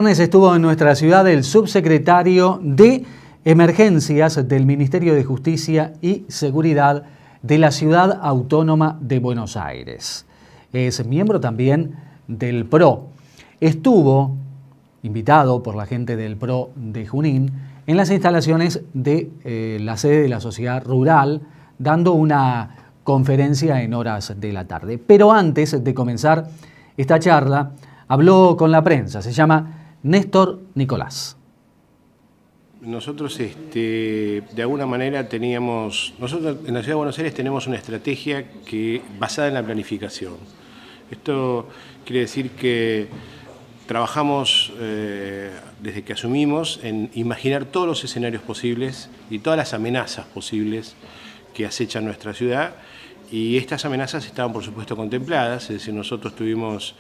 Estuvo en nuestra ciudad el subsecretario de Emergencias del Ministerio de Justicia y Seguridad de la Ciudad Autónoma de Buenos Aires. Es miembro también del PRO. Estuvo invitado por la gente del PRO de Junín en las instalaciones de la sede de la Sociedad Rural, dando una conferencia en horas de la tarde. Pero antes de comenzar esta charla, habló con la prensa. Se llama Néstor Nicolás. Nosotros, de alguna manera, nosotros en la Ciudad de Buenos Aires tenemos una estrategia basada en la planificación. Esto quiere decir que trabajamos desde que asumimos en imaginar todos los escenarios posibles y todas las amenazas posibles que acechan nuestra ciudad, y estas amenazas estaban, por supuesto, contempladas. Es decir, nosotros tuvimos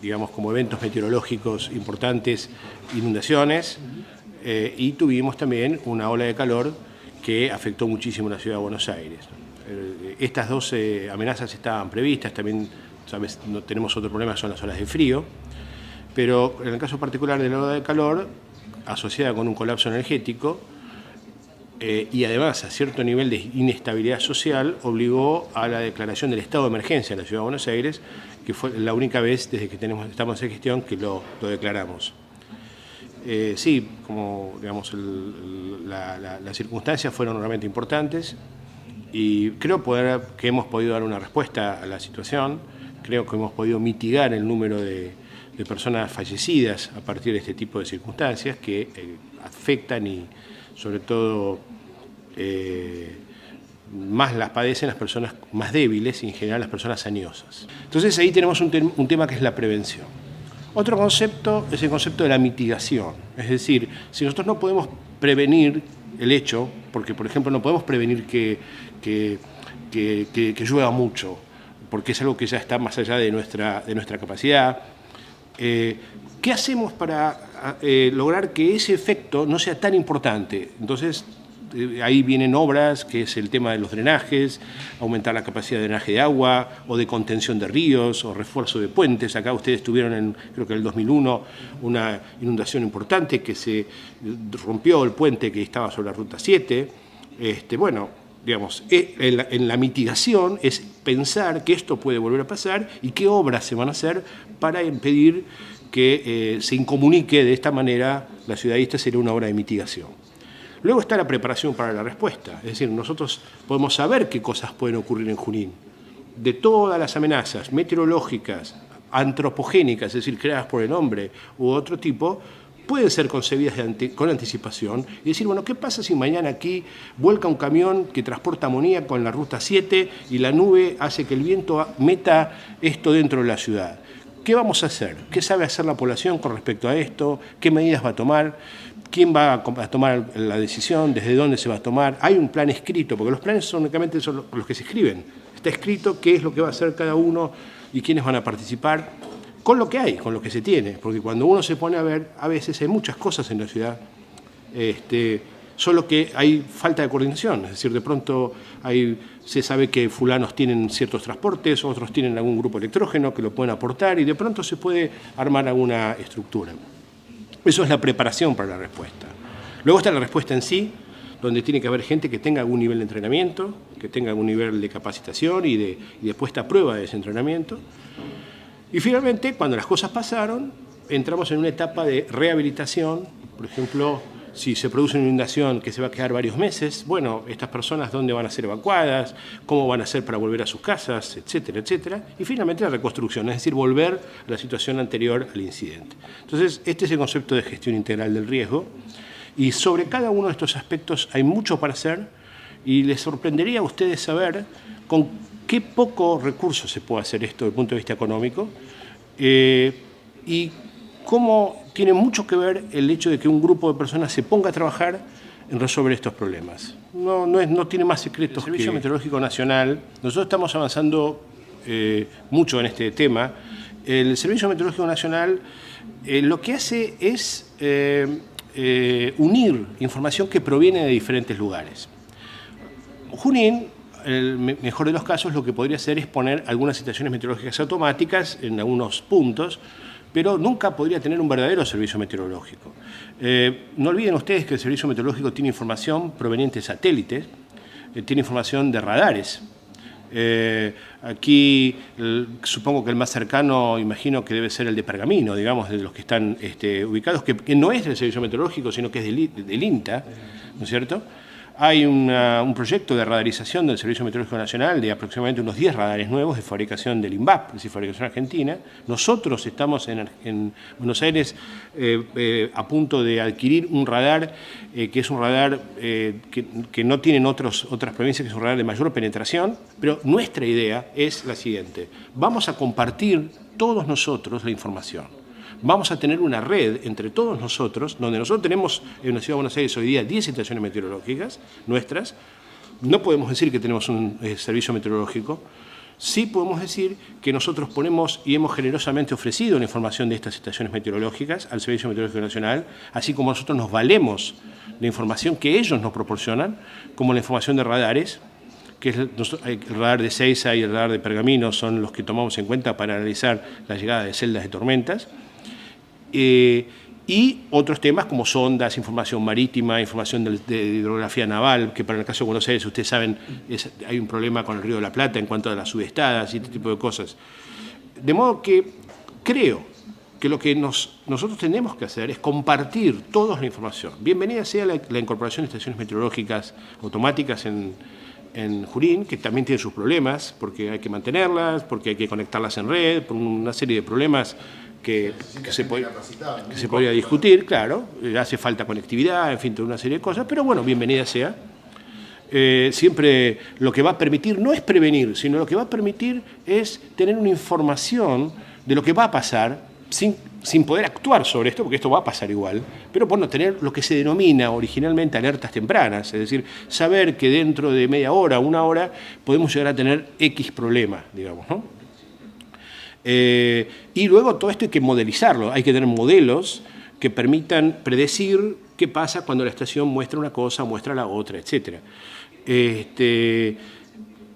digamos, como eventos meteorológicos importantes, inundaciones, y tuvimos también una ola de calor que afectó muchísimo la Ciudad de Buenos Aires. Estas dos amenazas estaban previstas. También, sabes, no tenemos otro problema, son las olas de frío, pero en el caso particular de la ola de calor, asociada con un colapso energético, y además a cierto nivel de inestabilidad social, obligó a la declaración del estado de emergencia en la Ciudad de Buenos Aires, que fue la única vez desde que estamos en gestión que lo declaramos. Sí, como digamos, las circunstancias fueron realmente importantes, y creo que hemos podido dar una respuesta a la situación. Creo que hemos podido mitigar el número de personas fallecidas a partir de este tipo de circunstancias que afectan y, sobre todo, más las padecen las personas más débiles y en general las personas añosas. Entonces ahí tenemos un tema que es la prevención. Otro concepto es el concepto de la mitigación. Es decir, si nosotros no podemos prevenir el hecho, porque por ejemplo no podemos prevenir que llueva mucho, porque es algo que ya está más allá de nuestra capacidad, ¿qué hacemos para lograr que ese efecto no sea tan importante? Entonces, ahí vienen obras, que es el tema de los drenajes, aumentar la capacidad de drenaje de agua, o de contención de ríos, o refuerzo de puentes. Acá ustedes tuvieron, creo que en el 2001, una inundación importante que se rompió el puente que estaba sobre la Ruta 7. Bueno, digamos, en la mitigación es pensar que esto puede volver a pasar y qué obras se van a hacer para impedir que se incomunique de esta manera la ciudad. Esta sería una obra de mitigación. Luego está la preparación para la respuesta. Es decir, nosotros podemos saber qué cosas pueden ocurrir en Junín. De todas las amenazas meteorológicas, antropogénicas, es decir, creadas por el hombre u otro tipo, pueden ser concebidas con anticipación y decir, bueno, ¿qué pasa si mañana aquí vuelca un camión que transporta amoníaco en la Ruta 7 y la nube hace que el viento meta esto dentro de la ciudad? ¿Qué vamos a hacer? ¿Qué sabe hacer la población con respecto a esto? ¿Qué medidas va a tomar? ¿Quién va a tomar la decisión? ¿Desde dónde se va a tomar? Hay un plan escrito, porque los planes únicamente son los que se escriben. Está escrito qué es lo que va a hacer cada uno y quiénes van a participar, con lo que hay, con lo que se tiene. Porque cuando uno se pone a ver, a veces hay muchas cosas en la ciudad, solo que hay falta de coordinación. Es decir, de pronto se sabe que fulanos tienen ciertos transportes, otros tienen algún grupo electrógeno que lo pueden aportar, y de pronto se puede armar alguna estructura. Eso es la preparación para la respuesta. Luego está la respuesta en sí, donde tiene que haber gente que tenga algún nivel de entrenamiento, que tenga algún nivel de capacitación y de puesta a prueba de ese entrenamiento. Y finalmente, cuando las cosas pasaron, entramos en una etapa de rehabilitación. Por ejemplo, si se produce una inundación que se va a quedar varios meses, bueno, estas personas dónde van a ser evacuadas, cómo van a hacer para volver a sus casas, etcétera, etcétera. Y finalmente la reconstrucción, es decir, volver a la situación anterior al incidente. Entonces, este es el concepto de gestión integral del riesgo, y sobre cada uno de estos aspectos hay mucho para hacer, y les sorprendería a ustedes saber con qué poco recurso se puede hacer esto desde el punto de vista económico, y cómo tiene mucho que ver el hecho de que un grupo de personas se ponga a trabajar en resolver estos problemas. No tiene más secretos. El Servicio Meteorológico Nacional, nosotros estamos avanzando mucho en este tema. El Servicio Meteorológico Nacional lo que hace es unir información que proviene de diferentes lugares. Junín, el mejor de los casos, lo que podría hacer es poner algunas estaciones meteorológicas automáticas en algunos puntos, pero nunca podría tener un verdadero servicio meteorológico. No olviden ustedes que el servicio meteorológico tiene información proveniente de satélites, tiene información de radares. Aquí supongo que el más cercano, imagino que debe ser el de Pergamino, digamos, de los que están ubicados, que no es del servicio meteorológico, sino que es del INTA, ¿no es cierto? Hay un proyecto de radarización del Servicio Meteorológico Nacional de aproximadamente unos 10 radares nuevos de fabricación del INVAP, es decir, fabricación argentina. Nosotros estamos en Buenos Aires a punto de adquirir un radar que es un radar que no tienen otras provincias, que es un radar de mayor penetración, pero nuestra idea es la siguiente: vamos a compartir todos nosotros la información. Vamos a tener una red entre todos nosotros, donde nosotros tenemos en la Ciudad de Buenos Aires hoy día 10 estaciones meteorológicas nuestras. No podemos decir que tenemos un servicio meteorológico. Sí podemos decir que nosotros ponemos y hemos generosamente ofrecido la información de estas estaciones meteorológicas al Servicio Meteorológico Nacional, así como nosotros nos valemos la información que ellos nos proporcionan, como la información de radares, que es el radar de Seiza y el radar de Pergamino, son los que tomamos en cuenta para analizar la llegada de celdas de tormentas. Y otros temas como sondas, información marítima, información de hidrografía naval, que para el caso de Buenos Aires, ustedes saben, hay un problema con el Río de la Plata en cuanto a las subestadas y este tipo de cosas. De modo que creo que lo que nosotros tenemos que hacer es compartir toda la información. Bienvenida sea la incorporación de estaciones meteorológicas automáticas en Junín, que también tiene sus problemas, porque hay que mantenerlas, porque hay que conectarlas en red, por una serie de problemas que se podría discutir, claro, hace falta conectividad, en fin, toda una serie de cosas, pero bueno, bienvenida sea. Siempre lo que va a permitir no es prevenir, sino lo que va a permitir es tener una información de lo que va a pasar sin poder actuar sobre esto, porque esto va a pasar igual, pero por no tener lo que se denomina originalmente alertas tempranas, es decir, saber que dentro de media hora, una hora, podemos llegar a tener X problema, digamos, ¿no? Y luego todo esto hay que modelizarlo, hay que tener modelos que permitan predecir qué pasa cuando la estación muestra una cosa, muestra la otra, etc.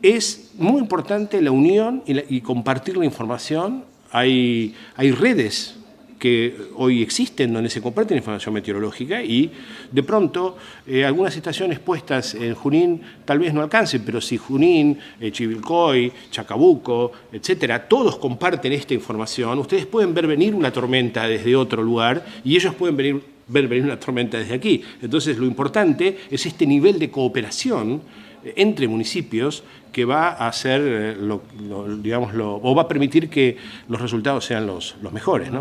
Es muy importante la unión y compartir la información. Hay redes que hoy existen donde se comparte la información meteorológica y de pronto algunas estaciones puestas en Junín tal vez no alcancen, pero si Junín, Chivilcoy, Chacabuco, etcétera, todos comparten esta información, ustedes pueden ver venir una tormenta desde otro lugar y ellos pueden ver venir una tormenta desde aquí. Entonces lo importante es este nivel de cooperación entre municipios que va a hacer, o va a permitir que los resultados sean los mejores, ¿no?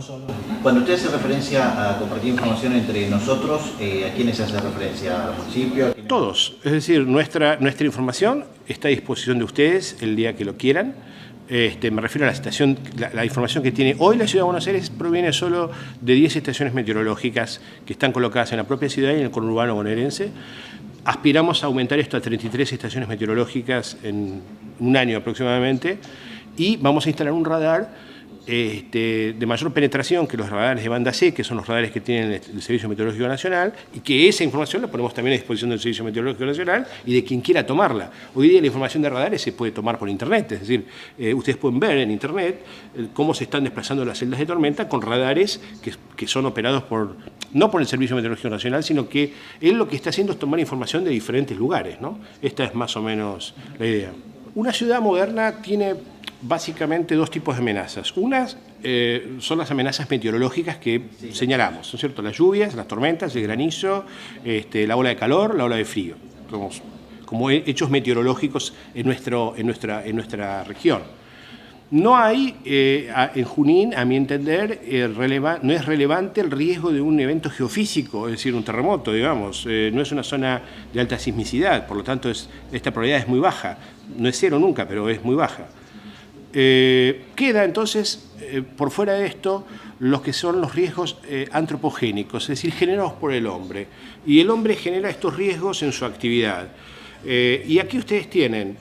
Cuando usted hace referencia a compartir información entre nosotros, ¿a quiénes hace referencia? ¿Al municipio? Todos. Es decir, nuestra información está a disposición de ustedes el día que lo quieran. Me refiero a la estación, la información que tiene hoy la Ciudad de Buenos Aires proviene solo de 10 estaciones meteorológicas que están colocadas en la propia ciudad y en el conurbano bonaerense. Aspiramos a aumentar esto a 33 estaciones meteorológicas en un año aproximadamente y vamos a instalar un radar de mayor penetración que los radares de banda C, que son los radares que tienen el Servicio Meteorológico Nacional, y que esa información la ponemos también a disposición del Servicio Meteorológico Nacional y de quien quiera tomarla. Hoy día la información de radares se puede tomar por Internet, es decir, ustedes pueden ver en Internet cómo se están desplazando las celdas de tormenta con radares que son operados no por el Servicio Meteorológico Nacional, sino que él lo que está haciendo es tomar información de diferentes lugares, ¿no? Esta es más o menos la idea. Una ciudad moderna tiene básicamente dos tipos de amenazas. Unas son las amenazas meteorológicas que señalamos, ¿no es cierto? Las lluvias, las tormentas, el granizo, la ola de calor, la ola de frío, como hechos meteorológicos en nuestra región. No hay, en Junín, a mi entender, no es relevante el riesgo de un evento geofísico, es decir, un terremoto, digamos. No es una zona de alta sismicidad, por lo tanto esta probabilidad es muy baja. No es cero nunca, pero es muy baja. Queda entonces, por fuera de esto, los que son los riesgos antropogénicos, es decir, generados por el hombre. Y el hombre genera estos riesgos en su actividad. Y aquí ustedes tienen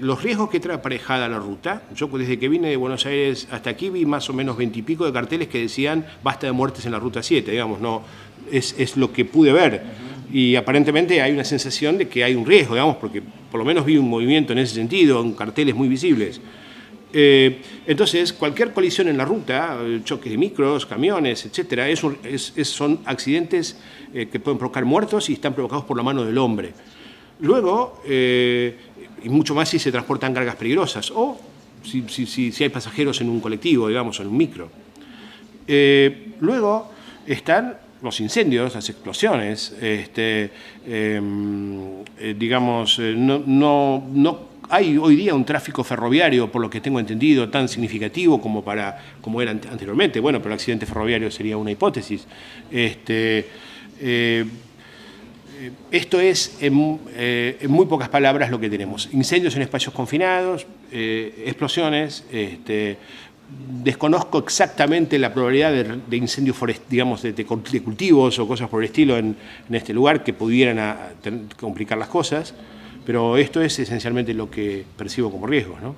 los riesgos que trae aparejada la ruta. Yo desde que vine de Buenos Aires hasta aquí vi más o menos 20 y pico de carteles que decían basta de muertes en la ruta 7, digamos, no, es lo que pude ver. Y aparentemente hay una sensación de que hay un riesgo, digamos, porque por lo menos vi un movimiento en ese sentido, en carteles muy visibles. Entonces, cualquier colisión en la ruta, choques de micros, camiones, etcétera, son accidentes que pueden provocar muertos y están provocados por la mano del hombre. Luego, y mucho más si se transportan cargas peligrosas o si hay pasajeros en un colectivo, digamos, o en un micro. Luego están los incendios, las explosiones, digamos, no hay hoy día un tráfico ferroviario, por lo que tengo entendido, tan significativo como era anteriormente. Bueno, pero el accidente ferroviario sería una hipótesis. Esto es, en muy pocas palabras, lo que tenemos. Incendios en espacios confinados, explosiones. Desconozco exactamente la probabilidad de incendios digamos, de cultivos o cosas por el estilo en este lugar que pudieran complicar las cosas. Pero esto es esencialmente lo que percibo como riesgos, ¿no?